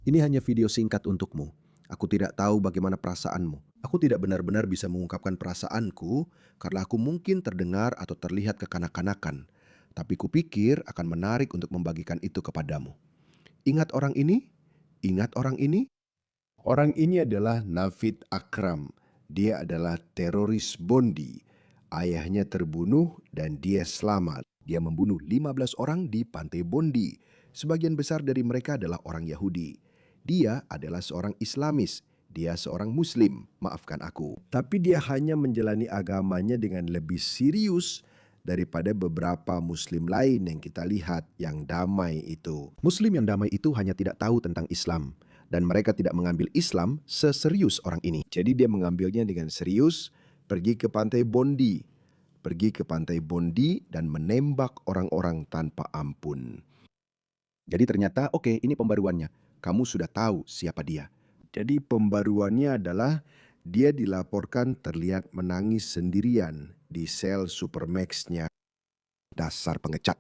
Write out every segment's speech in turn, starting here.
Ini hanya video singkat untukmu. Aku tidak tahu bagaimana perasaanmu. Aku tidak benar-benar bisa mengungkapkan perasaanku karena aku mungkin terdengar atau terlihat kekanak-kanakan. Tapi kupikir akan menarik untuk membagikan itu kepadamu. Ingat orang ini? Ingat orang ini? Orang ini adalah Navid Akram. Dia adalah teroris Bondi. Ayahnya terbunuh dan dia selamat. Dia membunuh 15 orang di pantai Bondi. Sebagian besar dari mereka adalah orang Yahudi. Dia adalah seorang Islamis. Dia seorang Muslim, maafkan aku. Tapi dia hanya menjalani agamanya dengan lebih serius daripada beberapa Muslim lain yang kita lihat yang damai itu. Muslim yang damai itu hanya tidak tahu tentang Islam. Dan mereka tidak mengambil Islam seserius orang ini. Jadi dia mengambilnya dengan serius, pergi ke pantai Bondi. Pergi ke pantai Bondi dan menembak orang-orang tanpa ampun. Jadi ternyata, oke, ini pembaruannya. Kamu sudah tahu siapa dia. Jadi pembaruannya adalah dia dilaporkan terlihat menangis sendirian di sel Supermax-nya. Dasar pengecat.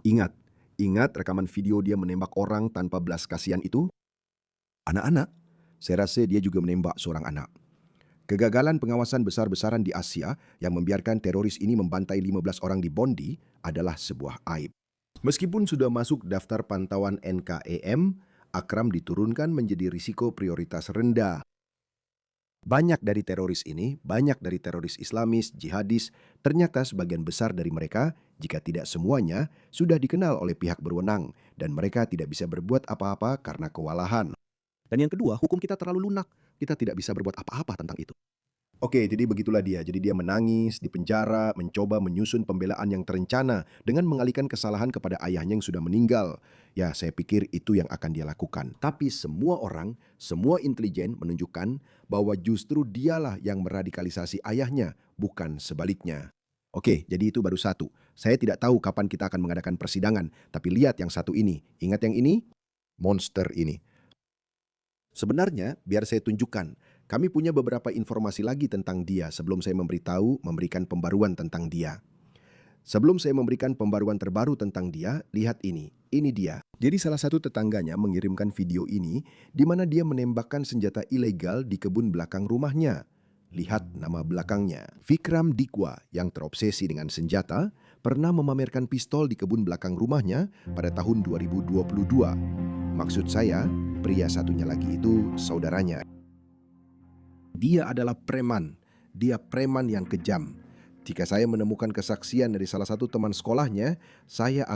Ingat, ingat rekaman video dia menembak orang tanpa belas kasihan itu? Anak-anak, saya rasa dia juga menembak seorang anak. Kegagalan pengawasan besar-besaran di Asia yang membiarkan teroris ini membantai 15 orang di Bondi adalah sebuah aib. Meskipun sudah masuk daftar pantauan NKEM, Akram diturunkan menjadi risiko prioritas rendah. Banyak dari teroris ini, banyak dari teroris Islamis, jihadis, ternyata sebagian besar dari mereka, jika tidak semuanya, sudah dikenal oleh pihak berwenang dan mereka tidak bisa berbuat apa-apa karena kewalahan. Dan yang kedua, hukum kita terlalu lunak. Kita tidak bisa berbuat apa-apa tentang itu. Oke, jadi begitulah dia. Jadi dia menangis, di penjara, mencoba menyusun pembelaan yang terencana dengan mengalihkan kesalahan kepada ayahnya yang sudah meninggal. Ya, saya pikir itu yang akan dia lakukan. Tapi semua orang, semua intelijen menunjukkan bahwa justru dialah yang meradikalisasi ayahnya, bukan sebaliknya. Oke, jadi itu baru satu. Saya tidak tahu kapan kita akan mengadakan persidangan, tapi lihat yang satu ini. Ingat yang ini? Monster ini. Sebenarnya, biar saya tunjukkan, kami punya beberapa informasi lagi tentang dia sebelum saya memberikan pembaruan tentang dia. Sebelum saya memberikan pembaruan terbaru tentang dia, lihat ini. Ini dia. Jadi salah satu tetangganya mengirimkan video ini di mana dia menembakkan senjata ilegal di kebun belakang rumahnya. Lihat nama belakangnya. Vikram Dikwa yang terobsesi dengan senjata pernah memamerkan pistol di kebun belakang rumahnya pada tahun 2022. Maksud saya, pria satunya lagi itu saudaranya. Dia adalah preman. Dia preman yang kejam. Jika saya menemukan kesaksian dari salah satu teman sekolahnya, saya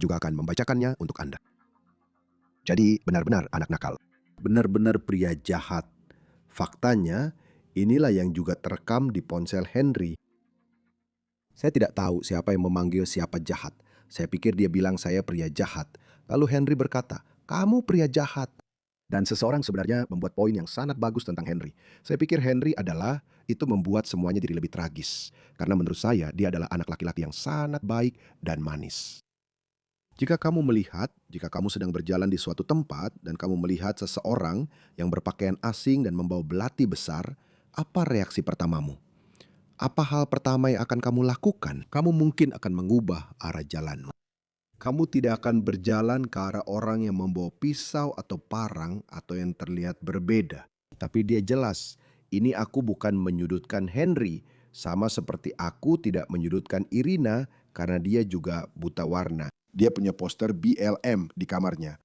juga akan membacakannya untuk Anda. Jadi benar-benar anak nakal. Benar-benar pria jahat. Faktanya, inilah yang juga terekam di ponsel Henry. Saya tidak tahu siapa yang memanggil siapa jahat. Saya pikir dia bilang saya pria jahat. Lalu Henry berkata, "Kamu pria jahat." Dan seseorang sebenarnya membuat poin yang sangat bagus tentang Henry. Saya pikir Henry adalah itu membuat semuanya jadi lebih tragis. Karena menurut saya dia adalah anak laki-laki yang sangat baik dan manis. Jika kamu sedang berjalan di suatu tempat dan kamu melihat seseorang yang berpakaian asing dan membawa belati besar, apa reaksi pertamamu? Apa hal pertama yang akan kamu lakukan? Kamu mungkin akan mengubah arah jalanmu. Kamu tidak akan berjalan ke arah orang yang membawa pisau atau parang atau yang terlihat berbeda. Tapi dia jelas, ini aku bukan menyudutkan Henry, sama seperti aku tidak menyudutkan Irina karena dia juga buta warna. Dia punya poster BLM di kamarnya.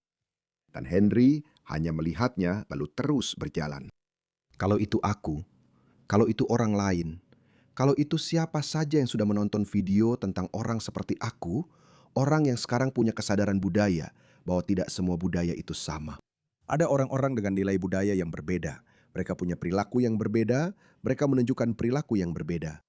Dan Henry hanya melihatnya lalu terus berjalan. Kalau itu aku, kalau itu orang lain, kalau itu siapa saja yang sudah menonton video tentang orang seperti aku, orang yang sekarang punya kesadaran budaya bahwa tidak semua budaya itu sama. Ada orang-orang dengan nilai budaya yang berbeda. Mereka punya perilaku yang berbeda, mereka menunjukkan perilaku yang berbeda.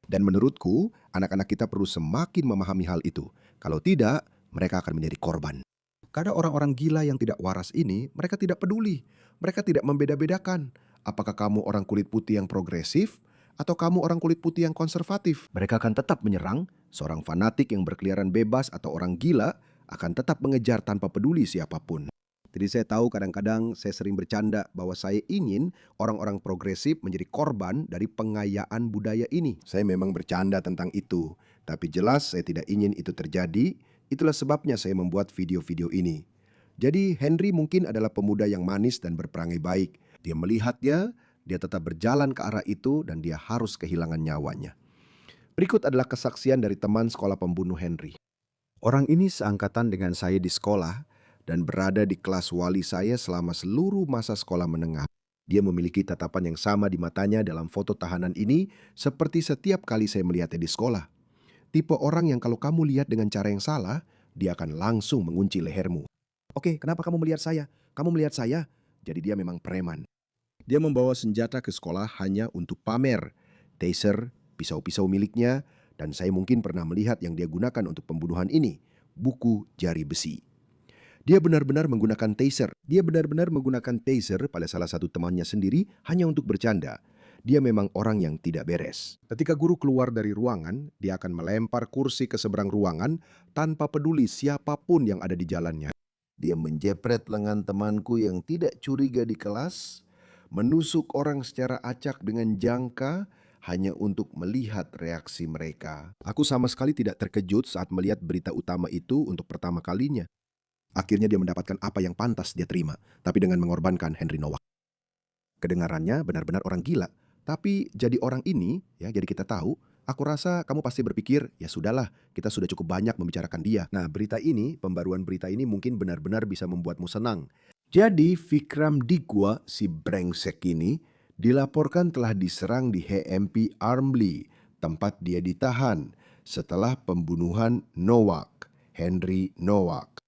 Dan menurutku, anak-anak kita perlu semakin memahami hal itu. Kalau tidak, mereka akan menjadi korban. Karena orang-orang gila yang tidak waras ini, mereka tidak peduli. Mereka tidak membeda-bedakan. Apakah kamu orang kulit putih yang progresif, atau kamu orang kulit putih yang konservatif? Mereka akan tetap menyerang. Seorang fanatik yang berkeliaran bebas atau orang gila akan tetap mengejar tanpa peduli siapapun. Jadi saya tahu kadang-kadang saya sering bercanda bahwa saya ingin orang-orang progresif menjadi korban dari pengayaan budaya ini. Saya memang bercanda tentang itu, tapi jelas saya tidak ingin itu terjadi. Itulah sebabnya saya membuat video-video ini. Jadi Henry mungkin adalah pemuda yang manis dan berperangai baik. Dia melihatnya, dia tetap berjalan ke arah itu dan dia harus kehilangan nyawanya. Berikut adalah kesaksian dari teman sekolah pembunuh Henry. Orang ini seangkatan dengan saya di sekolah dan berada di kelas wali saya selama seluruh masa sekolah menengah. Dia memiliki tatapan yang sama di matanya dalam foto tahanan ini seperti setiap kali saya melihatnya di sekolah. Tipe orang yang kalau kamu lihat dengan cara yang salah, dia akan langsung mengunci lehermu. Oke, kenapa kamu melihat saya? Kamu melihat saya? Jadi dia memang preman. Dia membawa senjata ke sekolah hanya untuk pamer. Taser, pisau-pisau miliknya, dan saya mungkin pernah melihat yang dia gunakan untuk pembunuhan ini, buku jari besi. Dia benar-benar menggunakan taser. Dia benar-benar menggunakan taser pada salah satu temannya sendiri hanya untuk bercanda. Dia memang orang yang tidak beres. Ketika guru keluar dari ruangan, dia akan melempar kursi ke seberang ruangan tanpa peduli siapapun yang ada di jalannya. Dia menjepret lengan temanku yang tidak curiga di kelas, menusuk orang secara acak dengan jangka hanya untuk melihat reaksi mereka. Aku sama sekali tidak terkejut saat melihat berita utama itu untuk pertama kalinya. Akhirnya dia mendapatkan apa yang pantas dia terima, tapi dengan mengorbankan Henry Nowak. Kedengarannya benar-benar orang gila, tapi jadi orang ini, ya jadi kita tahu, aku rasa kamu pasti berpikir, ya sudahlah, kita sudah cukup banyak membicarakan dia. Nah, pembaruan berita ini mungkin benar-benar bisa membuatmu senang. Jadi Vikram Digwa, si brengsek ini, dilaporkan telah diserang di HMP Armley, tempat dia ditahan, setelah pembunuhan Nowak, Henry Nowak.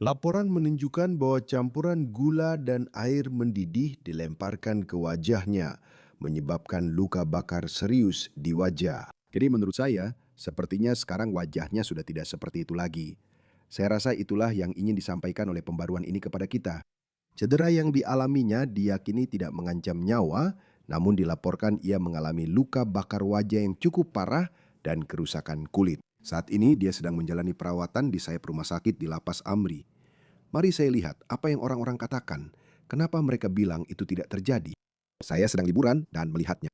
Laporan menunjukkan bahwa campuran gula dan air mendidih dilemparkan ke wajahnya, menyebabkan luka bakar serius di wajah. Jadi menurut saya, sepertinya sekarang wajahnya sudah tidak seperti itu lagi. Saya rasa itulah yang ingin disampaikan oleh pembaruan ini kepada kita. Cedera yang dialaminya diyakini tidak mengancam nyawa, namun dilaporkan ia mengalami luka bakar wajah yang cukup parah dan kerusakan kulit. Saat ini dia sedang menjalani perawatan di sayap rumah sakit di Lapas Amri. Mari saya lihat apa yang orang-orang katakan. Kenapa mereka bilang itu tidak terjadi? Saya sedang liburan dan melihatnya.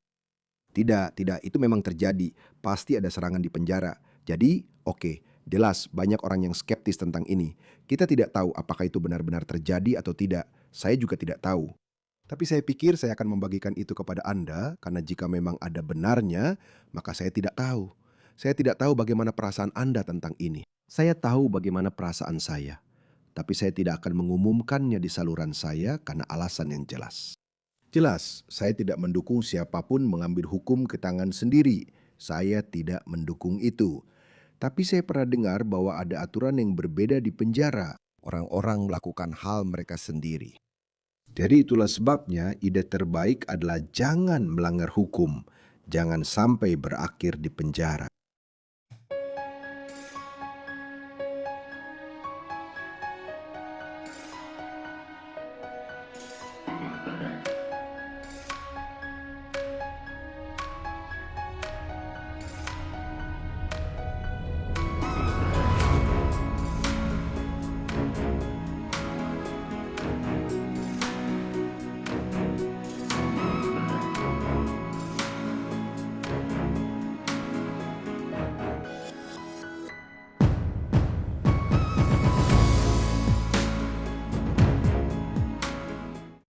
Tidak, itu memang terjadi. Pasti ada serangan di penjara. Jadi, oke, jelas banyak orang yang skeptis tentang ini. Kita tidak tahu apakah itu benar-benar terjadi atau tidak. Saya juga tidak tahu. Tapi saya pikir saya akan membagikan itu kepada Anda, karena jika memang ada benarnya, maka saya tidak tahu. Saya tidak tahu bagaimana perasaan Anda tentang ini. Saya tahu bagaimana perasaan saya, tapi saya tidak akan mengumumkannya di saluran saya karena alasan yang jelas. Jelas, saya tidak mendukung siapapun mengambil hukum ke tangan sendiri. Saya tidak mendukung itu. Tapi saya pernah dengar bahwa ada aturan yang berbeda di penjara. Orang-orang melakukan hal mereka sendiri. Jadi itulah sebabnya ide terbaik adalah jangan melanggar hukum. Jangan sampai berakhir di penjara.